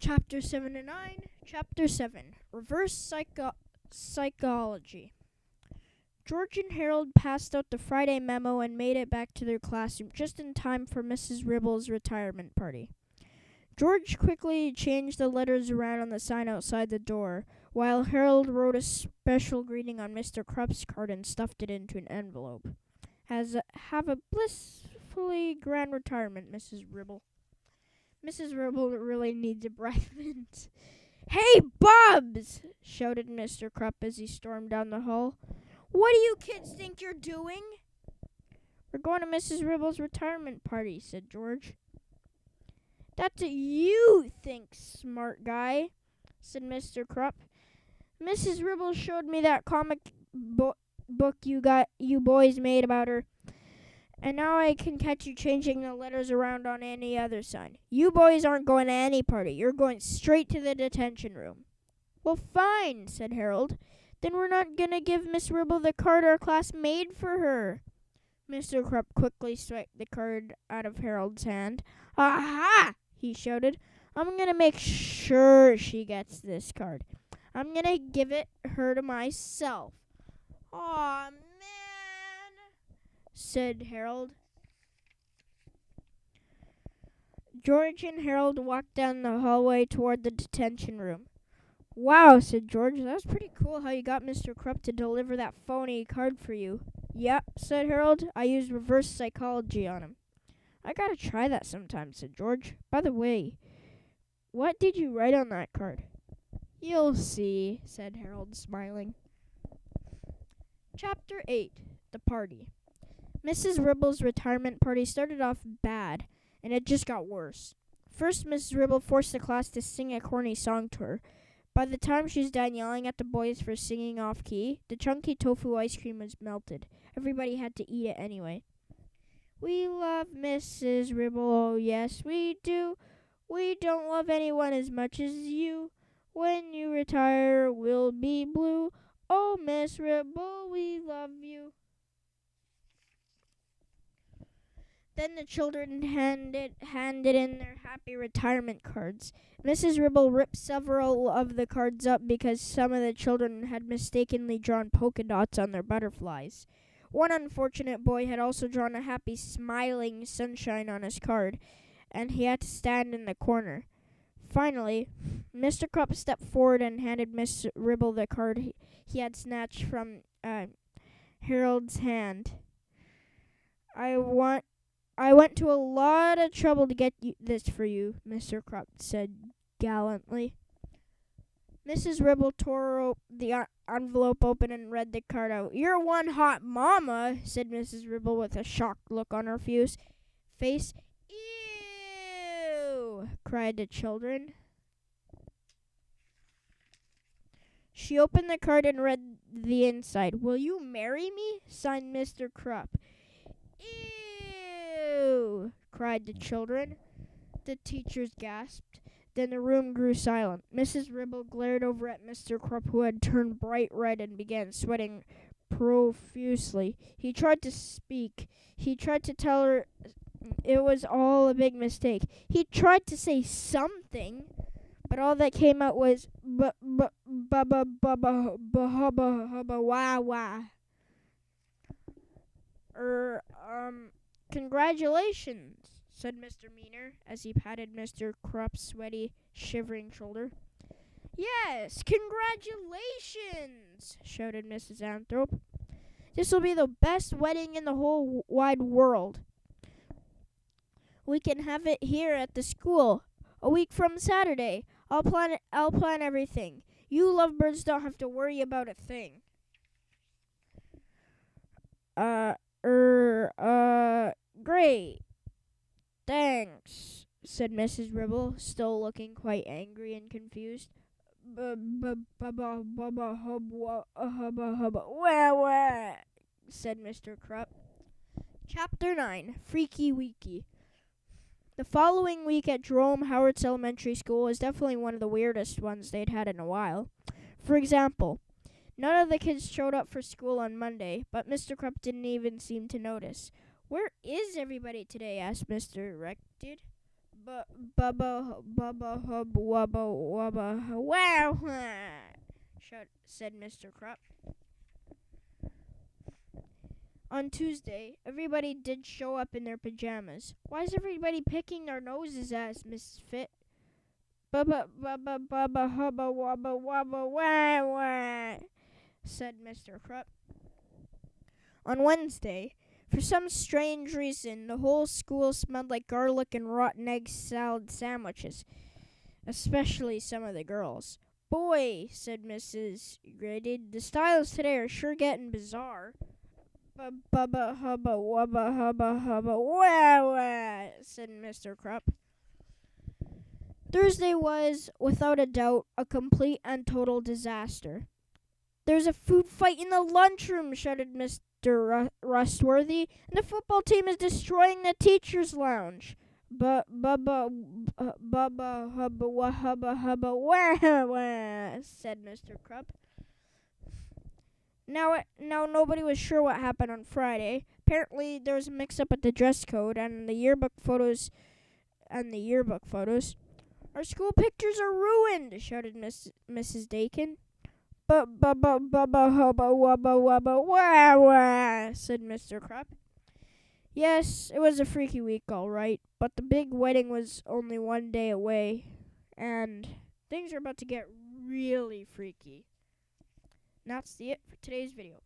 Chapter 7 to 9. Chapter 7. Reverse Psychology. George and Harold passed out the Friday memo and made it back to their classroom just in time for Mrs. Ribble's retirement party. George quickly changed the letters around on the sign outside the door, while Harold wrote a special greeting on Mr. Krupp's card and stuffed it into an envelope. Have a blissfully grand retirement, Mrs. Ribble. Mrs. Ribble really needs a breath mint. "Hey, Bubs!" shouted Mr. Krupp as he stormed down the hall. "What do you kids think you're doing?" "We're going to Mrs. Ribble's retirement party," said George. "That's what you think, smart guy," said Mr. Krupp. "Mrs. Ribble showed me that comic book you boys made about her, and now I can catch you changing the letters around on any other sign. You boys aren't going to any party. You're going straight to the detention room." "Well, fine," said Harold. "Then we're not going to give Miss Ribble the card our class made for her." Mr. Krupp quickly swiped the card out of Harold's hand. "Aha!" he shouted. "I'm going to make sure she gets this card. I'm going to give it her to myself." "Aw, man," said Harold. George and Harold walked down the hallway toward the detention room. "Wow," said George. "That was pretty cool how you got Mr. Krupp to deliver that phony card for you." "Yep," said Harold. "I used reverse psychology on him." "I gotta try that sometime," said George. "By the way, what did you write on that card?" "You'll see," said Harold, smiling. Chapter 8. The Party. Mrs. Ribble's retirement party started off bad, and it just got worse. First, Mrs. Ribble forced the class to sing a corny song to her. By the time she was done yelling at the boys for singing off-key, the chunky tofu ice cream was melted. Everybody had to eat it anyway. "We love Mrs. Ribble, oh yes we do. We don't love anyone as much as you. When you retire, we'll be blue. Oh, Miss Ribble, we love you." Then the children handed in their happy retirement cards. Mrs. Ribble ripped several of the cards up because some of the children had mistakenly drawn polka dots on their butterflies. One unfortunate boy had also drawn a happy, smiling sunshine on his card, and he had to stand in the corner. Finally, Mr. Krupp stepped forward and handed Miss Ribble the card he had snatched from Harold's hand. I went to a lot of trouble to get this for you," Mr. Krupp said gallantly. Mrs. Ribble tore the envelope open and read the card out. "You're one hot mama," said Mrs. Ribble with a shocked look on her face. "Ew!" cried the children. She opened the card and read the inside. "Will you marry me?" signed Mr. Krupp. "Ew!" cried the children. The teachers gasped. Then the room grew silent. Mrs. Ribble glared over at Mr. Krupp, who had turned bright red and began sweating profusely. He tried to speak. He tried to tell her it was all a big mistake. He tried to say something, but all that came out was hubba hubba wah wah. "Congratulations," said Mr. Meaner as he patted Mr. Krupp's sweaty, shivering shoulder. "Yes, congratulations," shouted Mrs. Anthrope. "This will be the best wedding in the whole wide world. We can have it here at the school a week from Saturday. I'll plan everything. You lovebirds don't have to worry about a thing." Great. "Thanks," said Mrs. Ribble, still looking quite angry and confused. "Hubba hubba wah," said Mr. Krupp. Chapter 9. Freaky Weeky. The following week at Jerome Howard's elementary school was definitely one of the weirdest ones they'd had in a while. For example, none of the kids showed up for school on Monday, but Mr. Krupp didn't even seem to notice. "Where is everybody today?" asked Mr. Rected. Bubba hub wubba wubba wow, said Mr. Krupp. On Tuesday, everybody did show up in their pajamas. Why is everybody picking their noses? Asked Mrs. Fit. Bubba hubba wubba wubba wow wow, said Mr. Krupp. On Wednesday, for some strange reason, the whole school smelled like garlic and rotten egg salad sandwiches, especially some of the girls. Boy, said Mrs. Grady, the styles today are sure getting bizarre. Bubba hubba hubba wow wow, said Mr. Krupp. Thursday was, without a doubt, a complete and total disaster. There's a food fight in the lunchroom, shouted Mr. Rustworthy, and the football team is destroying the teacher's lounge. Bubba hubba wah wah, said Mr. Krupp. Now nobody was sure what happened on Friday. Apparently there was a mix-up at the dress code and the yearbook photos. Our school pictures are ruined, shouted Mrs. Dakin. Bubba hubba wubba wubba wah wah, said Mr. Krupp. Yes, it was a freaky week, all right, but the big wedding was only one day away, and things are about to get really freaky. And that's it for today's video.